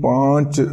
5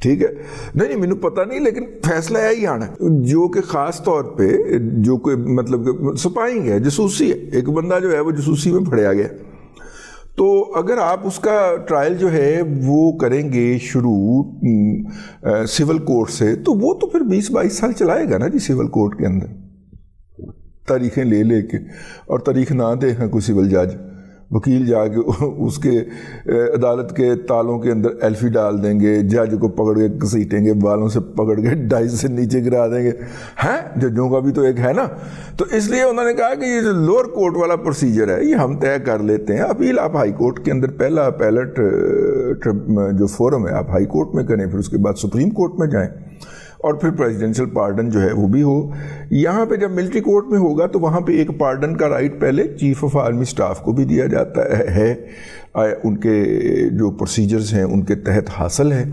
ٹھیک ہے نہیں مینوں پتہ نہیں لیکن فیصلہ ہے ہی آنا جو کہ خاص طور پہ جو کوئی مطلب سپائنگ ہے, جاسوسی ہے, ایک بندہ جو ہے وہ جاسوسی میں پھڑیا گیا. تو اگر آپ اس کا ٹرائل جو ہے وہ کریں گے شروع سول کورٹ سے تو وہ تو پھر 20-22 سال چلائے گا نا جی سول کورٹ کے اندر, تاریخیں لے کے, اور تاریخ نہ دے ہیں کوئی سول جج, وکیل جا کے اس کے عدالت کے تالوں کے اندر ایلفی ڈال دیں گے, جج کو پکڑ کے گھسیٹیں گے, بالوں سے پکڑ کے ڈائز سے نیچے گرا دیں گے, ہیں ججوں کا بھی تو ایک ہے نا. تو اس لیے انہوں نے کہا کہ یہ جو لوور کورٹ والا پروسیجر ہے یہ ہم طے کر لیتے ہیں, اپیل آپ ہائی کورٹ کے اندر پہلا اپیلٹ جو فورم ہے آپ ہائی کورٹ میں کریں, پھر اس کے بعد سپریم کورٹ میں جائیں, اور پھر پریزیڈنشل پارڈن جو ہے وہ بھی ہو. یہاں پہ جب ملٹری کورٹ میں ہوگا تو وہاں پہ ایک پارڈن کا رائٹ پہلے چیف آف آرمی سٹاف کو بھی دیا جاتا ہے, ان کے جو پروسیجرز ہیں ان کے تحت حاصل ہے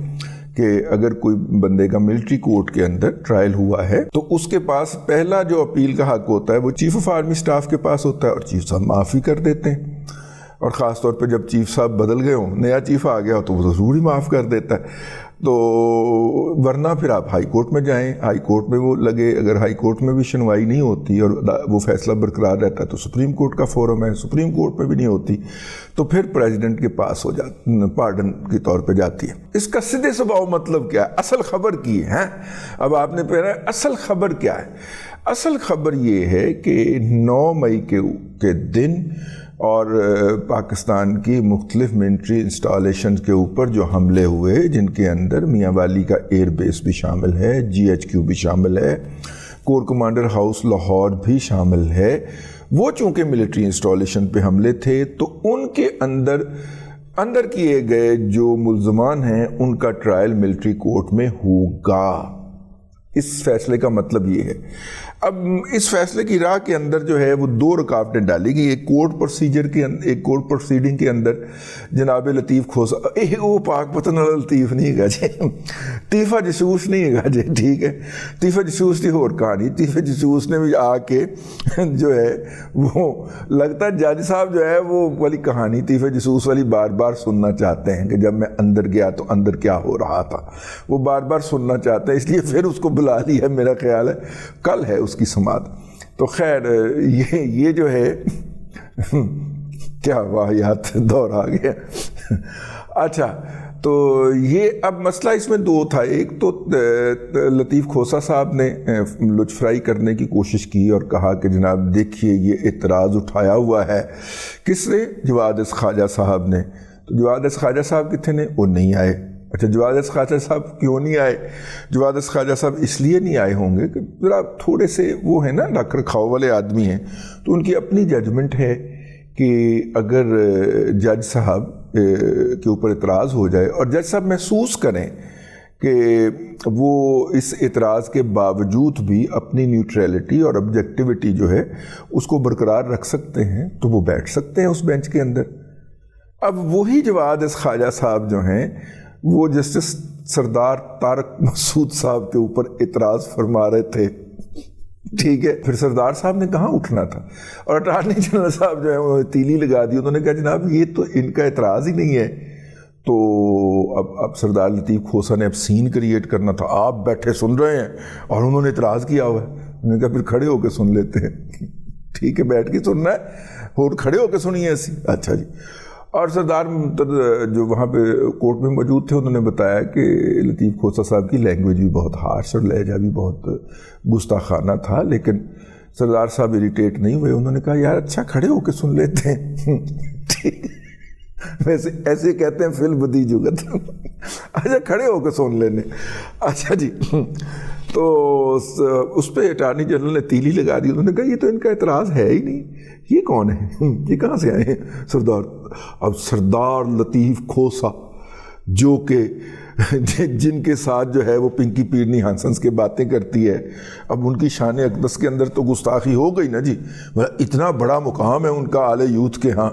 کہ اگر کوئی بندے کا ملٹری کورٹ کے اندر ٹرائل ہوا ہے تو اس کے پاس پہلا جو اپیل کا حق ہوتا ہے وہ چیف آف آرمی سٹاف کے پاس ہوتا ہے, اور چیف صاحب معافی کر دیتے ہیں. اور خاص طور پہ جب چیف صاحب بدل گئے ہوں, نیا چیف آ گیا ہو تو وہ ضرور ہی معاف کر دیتا ہے. تو ورنہ پھر آپ ہائی کورٹ میں جائیں, ہائی کورٹ میں وہ لگے, اگر ہائی کورٹ میں بھی سنوائی نہیں ہوتی اور وہ فیصلہ برقرار رہتا ہے تو سپریم کورٹ کا فورم ہے, سپریم کورٹ میں بھی نہیں ہوتی تو پھر پریزیڈنٹ کے پاس ہو جاتی, پارڈن کے طور پہ جاتی ہے. اس کا سیدھے سباؤ مطلب کیا ہے, اصل خبر کی ہے. اب آپ نے پہنا اصل خبر کیا ہے, اصل خبر یہ ہے کہ 9 مئی کے دن اور پاکستان کی مختلف ملٹری انسٹالیشنز کے اوپر جو حملے ہوئے, جن کے اندر میاں والی کا ایئر بیس بھی شامل ہے, GHQ بھی شامل ہے, کور کمانڈر ہاؤس لاہور بھی شامل ہے, وہ چونکہ ملٹری انسٹالیشن پہ حملے تھے تو ان کے اندر کیے گئے جو ملزمان ہیں ان کا ٹرائل ملٹری کورٹ میں ہوگا. اس فیصلے کا مطلب یہ ہے. اب اس فیصلے کی راہ کے اندر جو ہے وہ 2 رکاوٹیں ڈالی گئی. ایک کورٹ پروسیجر کے اندر, ایک کورٹ پروسیڈنگ کے اندر جناب لطیف کھوسا, وہ پاک پتن والا لطیف نہیں گا جی, طیفہ جاسوس نہیں گا جی, ٹھیک ہے, طیفہ جاسوس کی اور کہانی. طیفہ جاسوس نے بھی آ کے جو ہے وہ لگتا ہے جج صاحب جو ہے وہ والی کہانی طیفہ جاسوس والی بار بار سننا چاہتے ہیں کہ جب میں اندر گیا تو اندر کیا ہو رہا تھا, وہ بار بار سننا چاہتے ہیں, اس لیے پھر اس کو بلا لیا. میرا خیال ہے کل ہے اس کی سماعت. تو خیر یہ جو ہے کیا واحد دور آ گیا. اچھا تو یہ اب مسئلہ اس میں 2 تھا. ایک تو لطیف کھوسا صاحب نے لچفرائی کرنے کی کوشش کی اور کہا کہ جناب دیکھیے یہ اعتراض اٹھایا ہوا ہے کس نے, جواد خواجہ صاحب نے. تو جواد خواجہ صاحب کتنے نے, وہ نہیں آئے. اچھا جواد خواجہ صاحب کیوں نہیں آئے؟ جواد خواجہ صاحب اس لیے نہیں آئے ہوں گے کہ ذرا تھوڑے سے وہ ہیں نا رکھ رکھاؤ والے آدمی ہیں, تو ان کی اپنی ججمنٹ ہے کہ اگر جج صاحب کے اوپر اعتراض ہو جائے اور جج صاحب محسوس کریں کہ وہ اس اعتراض کے باوجود بھی اپنی نیوٹریلٹی اور آبجیکٹیوٹی جو ہے اس کو برقرار رکھ سکتے ہیں تو وہ بیٹھ سکتے ہیں اس بینچ کے اندر. اب وہی جواد خواجہ صاحب جو ہیں وہ جسٹس سردار طارق مسعود صاحب کے اوپر اعتراض فرما رہے تھے, ٹھیک ہے. پھر سردار صاحب نے کہاں اٹھنا تھا, اور اٹارنی جنرل صاحب جو ہے وہ تیلی لگا دی. انہوں نے کہا جناب یہ تو ان کا اعتراض ہی نہیں ہے. تو اب سردار لطیف کھوسا نے اب سین کریٹ کرنا تھا, آپ بیٹھے سن رہے ہیں اور انہوں نے اعتراض کیا ہوا ہے. انہوں نے کہا پھر کھڑے ہو کے سن لیتے ہیں. ٹھیک ہے, بیٹھ کے سننا ہے اور کھڑے ہو کے سنیے ایسی. اچھا جی. اور سردار جو وہاں پہ کورٹ میں موجود تھے انہوں نے بتایا کہ لطیف کھوسا صاحب کی لینگویج بھی بہت ہارش اور لہجہ بھی بہت گستاخانہ تھا, لیکن سردار صاحب اریٹیٹ نہیں ہوئے. انہوں نے کہا یار اچھا کھڑے ہو کے سن لیتے ہیں. ٹھیک, ویسے ایسے کہتے ہیں فل بدی جگت. اچھا کھڑے ہو کے سن لینے. اچھا جی. تو اس پہ اٹارنی جنرل نے تیلی لگا دی. انہوں نے کہا یہ تو ان کا اعتراض ہے ہی نہیں, یہ کون ہے, یہ کہاں سے آئے ہیں سردار. اب سردار لطیف کھوسا جو کہ جن کے ساتھ جو ہے وہ پنکی پیرنی ہنسنس کے باتیں کرتی ہے, اب ان کی شان اقدس کے اندر تو گستاخی ہو گئی نا جی. اتنا بڑا مقام ہے ان کا اعلی یوتھ کے ہاں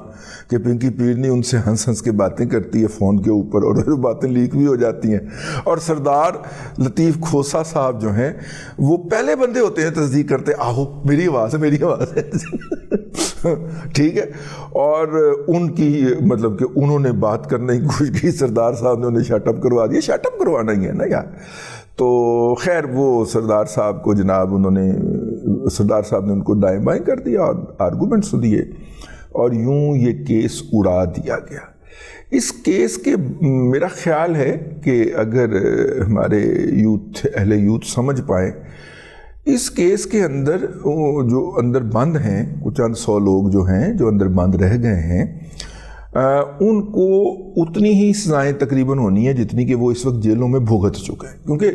کہ پنکی پیرنی ان سے ہنس کے باتیں کرتی ہے فون کے اوپر, اور وہ باتیں لیک بھی ہو جاتی ہیں. اور سردار لطیف کھوسا صاحب جو ہیں وہ پہلے بندے ہوتے ہیں تصدیق کرتے, آہو میری آواز ہے, میری آواز ہے. ٹھیک ہے، اور ان کی مطلب کہ انہوں نے بات کرنے کی کوشش کی، سردار صاحب نے انہیں شٹ اپ کروا دیا. شٹ اپ کروانا ہی ہے نا یار. تو خیر وہ سردار صاحب کو جناب سردار صاحب نے ان کو دائیں بائیں کر دیا اور آرگومنٹس دیے، اور یوں یہ کیس اڑا دیا گیا. اس کیس کے میرا خیال ہے کہ اگر ہمارے اہل یوتھ سمجھ پائیں، اس کیس کے اندر جو اندر بند ہیں، کچھ چند 100 لوگ جو ہیں جو اندر بند رہ گئے ہیں، ان کو اتنی ہی سزائیں تقریباً ہونی ہیں جتنی کہ وہ اس وقت جیلوں میں بھگت چکے ہیں. کیونکہ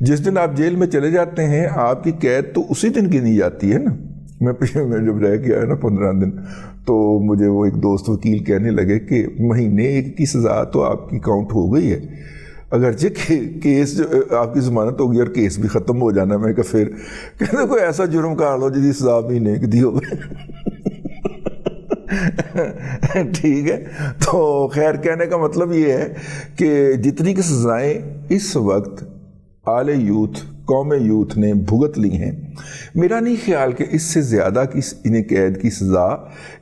جس دن آپ جیل میں چلے جاتے ہیں آپ کی قید تو اسی دن گنی جاتی ہے نا. میں جب رہ کے آیا نا 15 دن، تو مجھے وہ ایک دوست وکیل کہنے لگے کہ مہینے ایک کی سزا تو آپ کی کاؤنٹ ہو گئی ہے، اگرچہ کیس جو آپ کی ضمانت ہو گئی اور کیس بھی ختم ہو جانا. میں کہ پھر کہتے کوئی ایسا جرم کر لو جی سزا مہینے کی دی ہو. ٹھیک ہے. تو خیر کہنے کا مطلب یہ ہے کہ جتنی کی سزائیں اس وقت آل یوتھ قوم یوتھ نے بھگت لی ہیں، میرا نہیں خیال کہ اس سے زیادہ کی انہیں قید کی سزا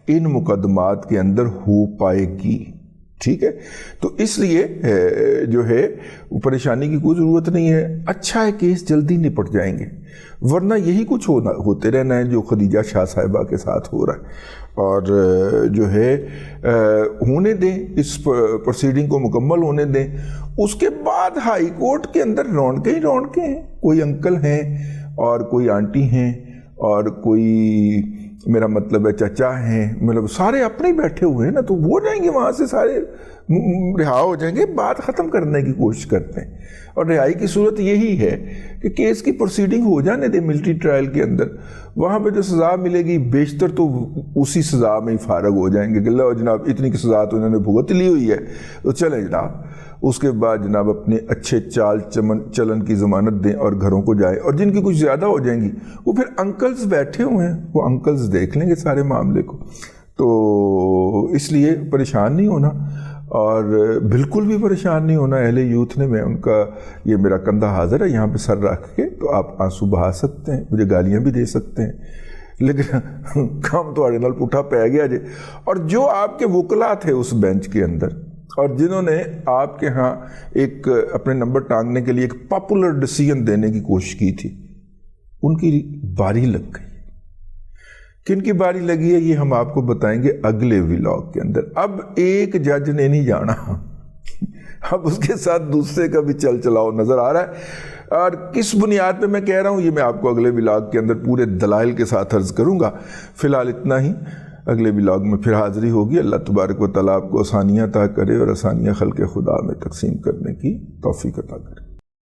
ان مقدمات کے اندر ہو پائے گی. ٹھیک ہے. تو اس لیے جو ہے پریشانی کی کوئی ضرورت نہیں ہے. اچھا ہے کیس جلدی نپٹ جائیں گے، ورنہ یہی کچھ ہوتے رہنا ہے جو خدیجہ شاہ صاحبہ کے ساتھ ہو رہا ہے. اور جو ہے ہونے دیں، اس پروسیڈنگ کو مکمل ہونے دیں. اس کے بعد ہائی کورٹ کے اندر رونقیں ہی رونقیں ہیں. کوئی انکل ہیں اور کوئی آنٹی ہیں اور کوئی میرا مطلب ہے چچا ہیں، مطلب سارے اپنے ہی بیٹھے ہوئے ہیں نا، تو وہ جائیں گے وہاں سے سارے رہا ہو جائیں گے. بات ختم کرنے کی کوشش کرتے ہیں، اور رہائی کی صورت یہی ہے کہ کیس کی پروسیڈنگ ہو جانے دے ملٹری ٹرائل کے اندر. وہاں پہ جو سزا ملے گی بیشتر تو اسی سزا میں ہی فارغ ہو جائیں گے کہ اللہ جناب اتنی کی سزا تو انہوں نے بھگت لی ہوئی ہے، تو چلیں جناب. اس کے بعد جناب اپنے اچھے چال چلن کی ضمانت دیں اور گھروں کو جائیں. اور جن کی کچھ زیادہ ہو جائیں گی وہ پھر انکلز بیٹھے ہوئے ہیں، وہ انکلز دیکھ لیں گے سارے معاملے کو. تو اس لیے پریشان نہیں ہونا، اور بالکل بھی پریشان نہیں ہونا اہل یوتھ نے. میں ان کا یہ میرا کندھا حاضر ہے یہاں پہ سر رکھ کے، تو آپ آنسو بہا سکتے ہیں، مجھے گالیاں بھی دے سکتے ہیں، لیکن کام تو نال پٹھا پہ گیا جی. اور جو آپ کے وکلا تھے اس بینچ کے اندر، اور جنہوں نے آپ کے ہاں ایک اپنے نمبر ٹانگنے کے لیے ایک پاپولر ڈیسیژن دینے کی کوشش کی تھی، ان کی باری لگ گئی. کن کی باری لگی ہے یہ ہم آپ کو بتائیں گے اگلے ولاگ کے اندر. اب ایک جج نے نہیں جانا، اب اس کے ساتھ دوسرے کا بھی چل چلاؤ نظر آ رہا ہے. اور کس بنیاد پہ میں کہہ رہا ہوں یہ میں آپ کو اگلے ولاگ کے اندر پورے دلائل کے ساتھ عرض کروں گا. فی الحال اتنا ہی. اگلے ولاگ میں پھر حاضری ہوگی. اللہ تبارک و تعالیٰ آپ کو آسانیاں عطا کرے اور آسانیاں خلق خدا میں تقسیم کرنے کی توفیق عطا کرے.